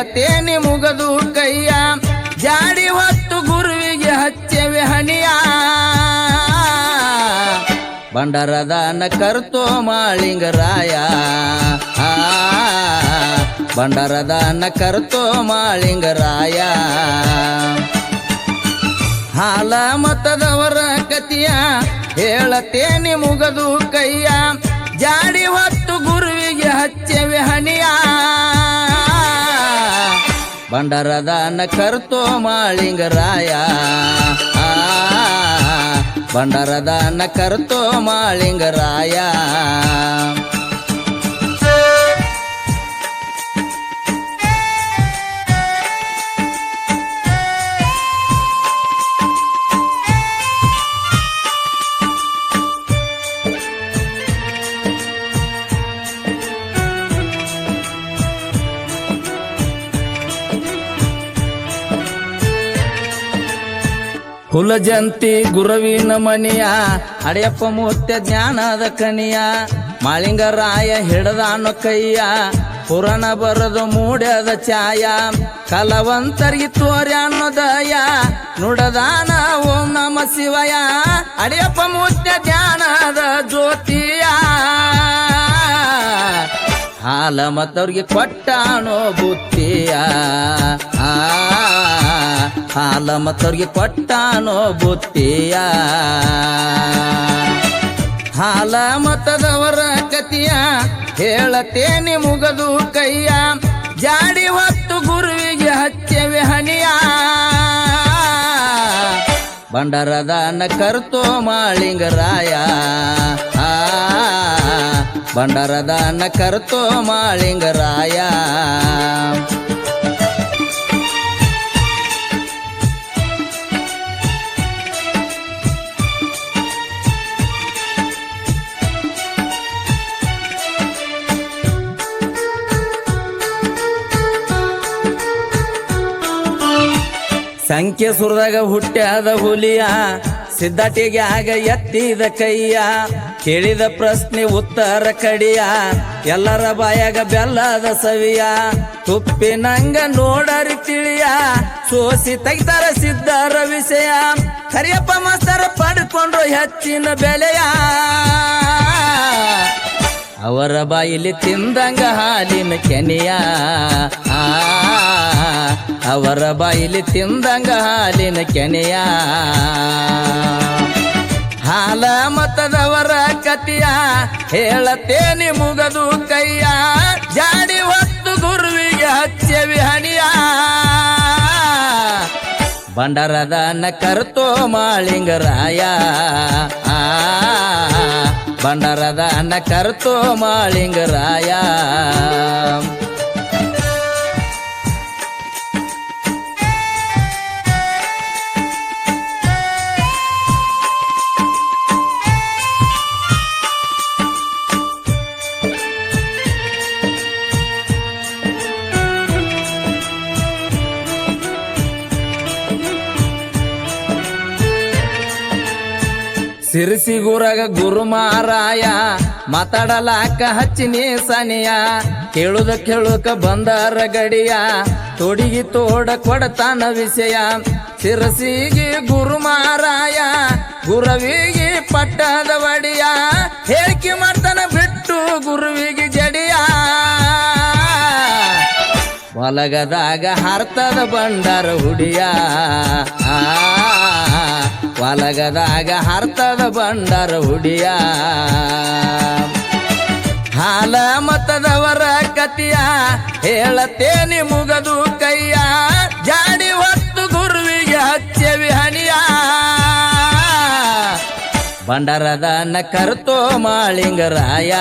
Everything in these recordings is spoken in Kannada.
ಹೇಳತೇನಿ ಮುಗದು ಕೈಯ ಜಾಡಿ ಹೊತ್ತು ಗುರುವಿಗೆ ಹಚ್ಚೆವೆ ಹನಿಯ ಬಂಡರದಾನ ಕರ್ತೋ ಮಾಳಿಂಗರಾಯ ಬಂಡರದಾನ ಕರ್ತೋ ಮಾಳಿಂಗರಾಯ ಹಾಲ ಮತದವರ ಕತಿಯ ಹೇಳತೇನಿ ಮುಗದು ಕೈಯ ಜಾಡಿ ಹೊತ್ತು ಗುರುವಿಗೆ ಹಚ್ಚೆವೆ ಹನಿಯ ಬಂಡರದಾನ ಕರ್ತೋ ಮಾಳಿಂಗರಾಯ ಬಂಡರದಾನ ಕರ್ತೋ ಮಾಳಿಂಗರಾಯ ಹುಲಜಂತಿ ಗುರುವಿನ ಮನಿಯ ಅಡಿಯಪ್ಪ ಮೂರ್ತಿ ಜ್ಞಾನದ ಕನಿಯ ಮಾಳಿಂಗರಾಯ ಹಿಡದಾನು ಕೈಯ ಪುರಾಣ ಬರದು ಮೂಡ್ಯದ ಛಾಯ ಕಲವಂತರಿಗೆ ತೋರ್ಯಾನು ದಯ ನುಡದಾನ ಓಂ ನಮ ಶಿವಯ ಅಡಿಯಪ್ಪ ಮೂರ್ತಿ ಜ್ಞಾನದ ಜ್ಯೋತಿಯ ಹಾಲ ಮತ್ತವ್ರಿಗೆ ಕೊಟ್ಟಾನೋ ಬುತ್ತಿಯ ಹಾಲ ಮತ್ತವ್ರಿಗೆ ಕೊಟ್ಟಾನೋ ಬುತ್ತಿಯ ಹಾಲ ಮತದವರ ಕತಿಯ ಹೇಳತೇನಿ ಮುಗದು ಕೈಯ ಜಾಡಿ ಹೊತ್ತು ಗುರುವಿಗೆ ಹಚ್ಚೆವೆ ಹನಿಯ ಬಂಡರದಾನ ಕರ್ತೋ ಮಾಳಿಂಗರಾಯ ಬಂಡರದಾನ ಕರ್ತೋ ಮಾಳಿಂಗರಾಯ ಸಂಖ್ಯೆ ಸುರದಾಗ ಹುಟ್ಟ್ಯಾದ ಹುಲಿಯ ಸಿದ್ಧಾಟಿಗೆ ಆಗ ಎತ್ತಿದ ಕೈಯ ಕೇಳಿದ ಪ್ರಶ್ನೆ ಉತ್ತರ ಕಡಿಯ ಎಲ್ಲರ ಬಾಯಾಗ ಬೆಲ್ಲದ ಸವಿಯ ತುಪ್ಪಿನಂಗ ನೋಡರಿ ತಿಳಿಯ ಸೋಸಿ ತೆಗಿತಾರ ಸಿದ್ಧರ ವಿಷಯ ಕರಿಯಪ್ಪ ಮಾಸ್ತರ ಪಡ್ಕೊಂಡ್ರು ಹೆಚ್ಚಿನ ಬೆಲೆಯ ಅವರ ಬಾಯಿಲಿ ತಿಂದಂಗ ಹಾಲಿನ ಕೆನೆಯ ಅವರ ಬಾಯಿಲಿ ತಿಂದಂಗ ಹಾಲಿನ ಕೆನೆಯ ಹಾಲ ಮತದವರ ಕತಿಯ ಹೇಳತೇನಿ ಮುಗದು ಕೈಯ ಜಾಡಿ ಹೊತ್ತು ಗುರುವಿಗೆ ಹಚ್ಚೆವಿ ಹನಿಯ ಬಂಡರದಾನ ಕರ್ತೋ ಮಾಳಿಂಗರಾಯ ಬಂಡರದಾನ ಕರ್ತೋ ಮಾಳಿಂಗರಾಯ ಸಿರಿಸಿಗುರಗ ಗುರುಮಾರಾಯ ಮಾತಾಡಲಾಕ ಹಚ್ಚಿನಿ ಸನಿಯ ಕೇಳುದ ಕೇಳುಕ ಬಂದರ ಗಡಿಯ ತೊಡಿಗಿ ತೋಡ ಕೊಡತಾನ ವಿಷಯ ಸಿರಸಿಗೆ ಗುರುಮಾರಾಯ ಗುರುವಿಗೆ ಪಟ್ಟದ ಒಡಿಯ ಹೇಳಿಕೆ ಮಾಡ್ತಾನ ಬಿಟ್ಟು ಗುರುವಿಗೆ ಜಡಿಯ ಒಲಗದಾಗ ಹರ್ತದ ಬಂಡರ ಹುಡಿಯ ಒಲಗದಾಗ ಹರ್ತದ ಬಂಡರ ಹುಡಿಯ ಹಾಲ ಮತದವರ ಕತಿಯ ಹೇಳತೇನಿ ಮುಗದು ಕೈಯ ಜಾಡಿ ಹೊತ್ತು ಗುರುವಿಗೆ ಹಚ್ಚೆವಿ ಹನಿಯ ಬಂಡರದಾನ ಕರ್ತೋ ಮಾಳಿಂಗರಾಯ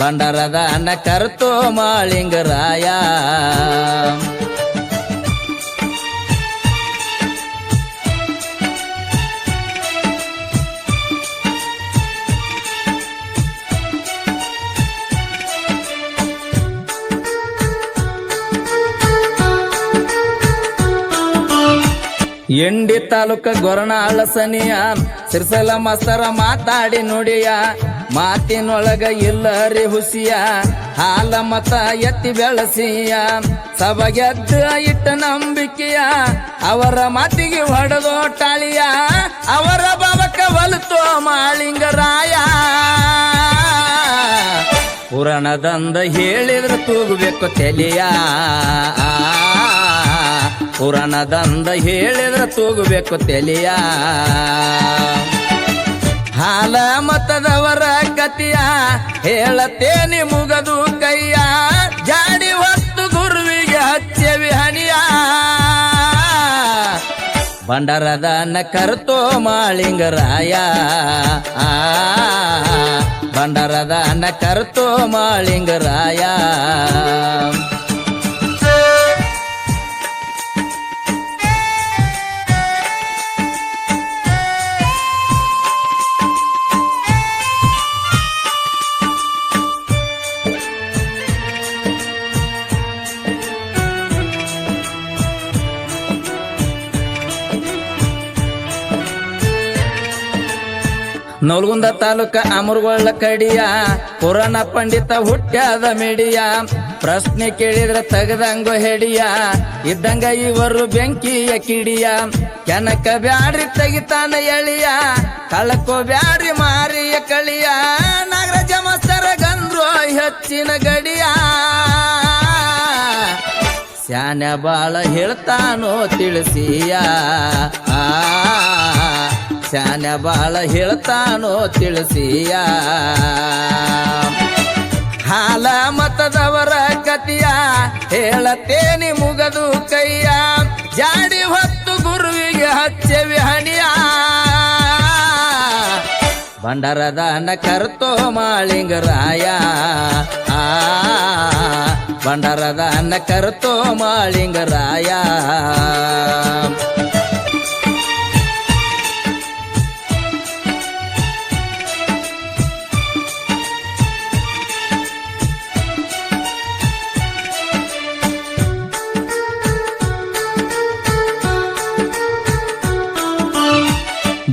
ಬಂಡರದಾನ ಕರ್ತೋ ಮಾಳಿಂಗರಾಯ ಎಂಡಿ ತಾಲೂಕ ಗೊರನಾಳ ಸನಿಯ ಸಿರ್ಸಲ ಮಾಸ್ತರ ಮಾತಾಡಿ ನುಡಿಯ ಮಾತಿನೊಳಗ ಇಲ್ಲರಿ ಹುಸಿಯ ಹಾಲ ಮತ ಎತ್ತಿ ಬೆಳಸಿಯ ಸಬಗೆದ್ದ ಇಟ್ಟ ನಂಬಿಕೆಯ ಅವರ ಮಾತಿಗೆ ಹೊಡೆದೋಟಾಳಿಯ ಅವರ ಬಾಬಕ ಒಲಿತೋ ಮಾಳಿಂಗರಾಯ ಪುರಾಣದಂದ ಹೇಳಿದ್ರೆ ತೂಗಬೇಕು ತೆಲಿಯ ಪುರಾಣದಂದ ಹೇಳಿದ್ರೆ ತೂಗಬೇಕು ತೆಲಿಯ ಹಾಲ ಮತದವರ ಕತಿಯ ಹೇಳತೇನಿ ಮುಗದು ಕೈಯ ಜಾಡಿ ಹೊತ್ತು ಗುರುವಿಗೆ ಹಚ್ಚೆವಿ ಹಣಿಯ ಬಂಡರದನ್ನ ಕರ್ತೋ ಮಾಳಿಂಗರಾಯ ಬಂಡರದನ್ನ ಕರ್ತೋ ಮಾಳಿಂಗರಾಯ ನವಲಗುಂದ ತಾಲೂಕ ಅಮರಗೊಳ್ಳ ಕಡಿಯ ಪುರಾಣ ಪಂಡಿತ ಹುಟ್ಟ್ಯಾದ ಮಿಡಿಯ ಪ್ರಶ್ನೆ ಕೇಳಿದ್ರ ತಗದಂಗೋ ಹೆಡಿಯ ಇದ್ದಂಗ ಇವರು ಬೆಂಕಿಯ ಕಿಡಿಯ ಕೆನಕ ಬ್ಯಾಡ್ರಿ ತೆಗಿತಾನ ಎಳಿಯ ಕಳಕೋ ಬ್ಯಾಡ್ರಿ ಮಾರಿಯ ಕಳಿಯ ನಾಗರಾಜ ಮಸ್ತರ ಗಂದ್ರು ಹೆಚ್ಚಿನ ಗಡಿಯ ಸ್ಯಾನ ಬಾಳ ಹೇಳ್ತಾನೋ ತಿಳಿಸಿಯ ಸ್ಯಾನ ಬಾಳ ಹೇಳ್ತಾನೋ ತಿಳಿಸಿಯ ಹಾಲ ಮತದವರ ಕತಿಯ ಹೇಳತೇನಿ ಮುಗದು ಕೈಯ ಜಾಡಿ ಹೊತ್ತು ಗುರುವಿಗೆ ಹಚ್ಚೆವಿ ಹಣಿಯ ಬಂಡರದನ್ನ ಕರ್ತೋ ಮಾಳಿಂಗರಾಯ ಬಂಡರದನ್ನ ಕರ್ತೋ ಮಾಳಿಂಗರಾಯ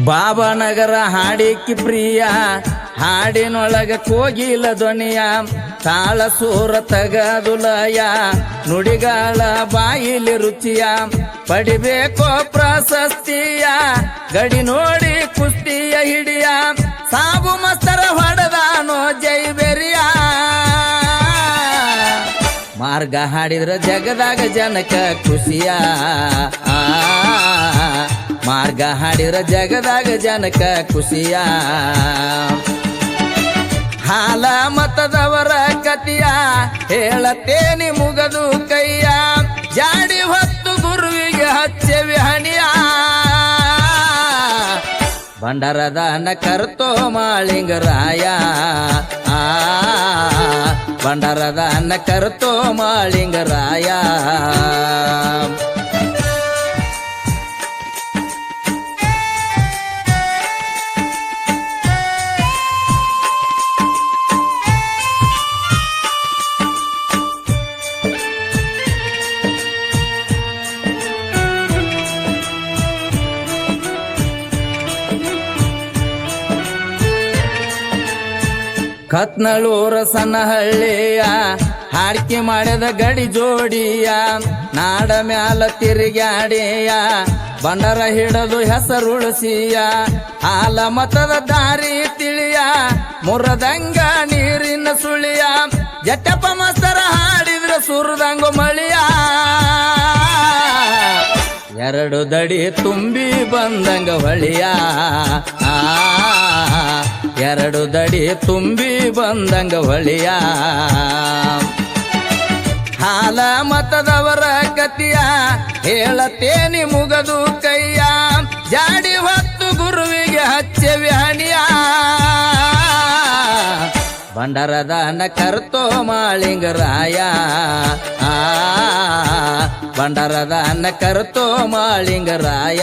ಬಾಬನಗರ ಹಾಡಿಕಿ ಪ್ರಿಯ ಹಾಡಿನೊಳಗ ಕೋಗಿಲ ಧ್ವನಿಯ ತಾಳ ಸೂರ ತಗದುಲಯ ನುಡಿಗಾಳ ಬಾಯಿಲಿ ರುಚಿಯ ಪಡಿಬೇಕೋ ಪ್ರಶಸ್ತಿಯ ಗಡಿ ನೋಡಿ ಕುಸ್ತಿಯ ಹಿಡಿಯ ಸಾಬು ಮಸ್ತರ ಹೊಡೆದಾನೋ ಜೈಬೆರಿಯ ಮಾರ್ಗ ಹಾಡಿದ್ರ ಜಗದಾಗ ಜನಕ ಖುಷಿಯ ಮಾರ್ಗ ಹಾಡಿದ್ರ ಜಗದಾಗ ಜನಕ ಖುಷಿಯ ಹಾಲ ಮತದವರ ಕತಿಯ ಹೇಳತೇನಿ ಮುಗದು ಕೈಯ ಜಾಡಿ ಹೊತ್ತು ಗುರುವಿಗೆ ಹಚ್ಚೆವಿ ಹಣಿಯ ಬಂಡರದನ್ನ ಕರ್ತೋ ಮಾಳಿಂಗರಾಯ ಬಂಡರದನ್ನ ಕರ್ತೋ ಮಾಳಿಂಗರಾಯ ಕತ್ನಳೂರ ಸನ್ನಹಳ್ಳಿಯ ಹಾಡ್ಕಿ ಮಾಡಿದ ಗಡಿ ಜೋಡಿಯ ನಾಡ ಮ್ಯಾಲ ತಿರುಗಾಡಿಯ ಬಂಡರ ಹಿಡದು ಹೆಸರುಳಿಸಿಯ ಹಾಲ ಮತದ ದಾರಿ ತಿಳಿಯ ಮುರದಂಗ ನೀರಿನ ಸುಳಿಯ ಜಟ್ಟಪ್ಪ ಮಸ್ತರ ಹಾಡಿದ್ರ ಸುರದಂಗು ಮಳಿಯ ಎರಡು ದಡಿ ತುಂಬಿ ಬಂದಂಗ ಹೊಳಿಯ ಎರಡು ದಡಿ ತುಂಬಿ ಬಂದಂಗ ಹೊಳಿಯ ಹಾಲ ಮತದವರ ಕತಿಯ ಹೇಳತೇನಿ ಮುಗದು ಕೈಯ ಜಾಡಿ ಹೊತ್ತು ಗುರುವಿಗೆ ಹಚ್ಚೆವಿ ಹಣಿಯ ಬಂಡರದನ್ನ ಕರ್ತೋ ಮಾಳಿಂಗರಾಯ ಬಂಡರದನ್ನ ಕರ್ತೋ ಮಾಳಿಂಗರಾಯ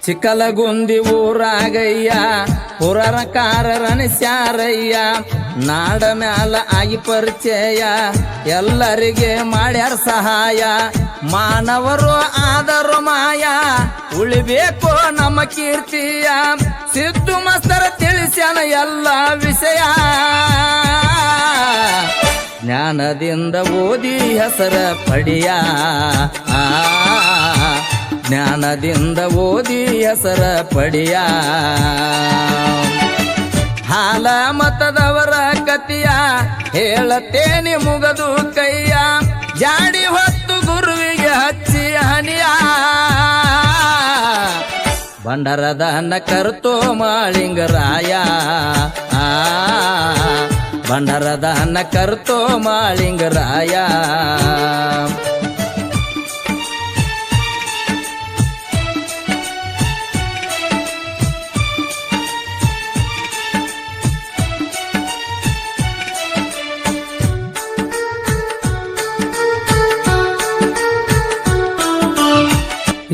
ಚಿಕ್ಕಲಗುಂದಿ ಊರಾಗಯ್ಯ ಪುರಕಾರರನಿಸ್ಯಾರಯ್ಯ ನಾಡ ಮ್ಯಾಲ ಆಗಿ ಪರಿಚಯ ಎಲ್ಲರಿಗೆ ಮಾಡ್ಯಾರ ಸಹಾಯ ಮಾನವರು ಆದರು ಮಾಯ ಉಳಿಬೇಕು ನಮ್ಮ ಕೀರ್ತಿಯ ಸಿದ್ದು ಮಸ್ತರ ತಿಳಿಸ್ಯಾನ ಎಲ್ಲ ವಿಷಯ ಜ್ಞಾನದಿಂದ ಓದಿ ಹೆಸರ ಪಡಿಯ ಜ್ಞಾನದಿಂದ ಓದಿ ಹೆಸರ ಪಡಿಯ ಹಾಲ ಮತದವರ ಕತಿಯ ಹೇಳತ್ತೇನಿ ಮುಗದು ಕೈಯ ಜಾಡಿ ಹೊತ್ತು ಗುರುವಿಗೆ ಹಚ್ಚಿ ಹನಿಯ ಬಂಡರದ ಕರ್ತೋ ಮಾಳಿಂಗರಾಯ ಬಂಡರದ ಕರ್ತೋ ಮಾಳಿಂಗರಾಯ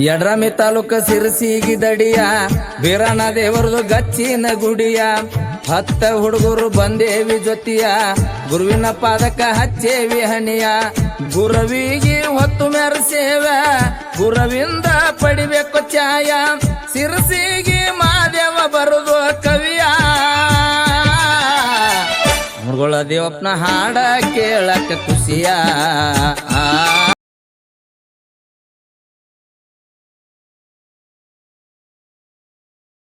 ಯಡ್ರಾಮಿ ತಾಲೂಕ ಸಿರಸಿಗಿ ದಡಿಯ ಬೀರಣ್ಣ ದೇವರದು ಗಚ್ಚಿನ ಗುಡಿಯ 10 ಹುಡುಗರು ಬಂದೇವಿ ಜೊತೆಯ ಗುರುವಿನ ಪಾದಕ ಹಚ್ಚೇವಿ ಹಣಿಯ ಗುರುವಿಗೆ ಹೊತ್ತು ಮೆರೆಸೇವ ಗುರುವಿಂದ ಪಡಿಬೇಕು ಛಾಯ ಸಿರಸಿಗಿ ಮಾದೇವ ಬರುದು ಕವಿಯ ಮುರುಗಳ ದೇವಪ್ಪನ ಹಾಡ ಕೇಳಕ ಖುಷಿಯ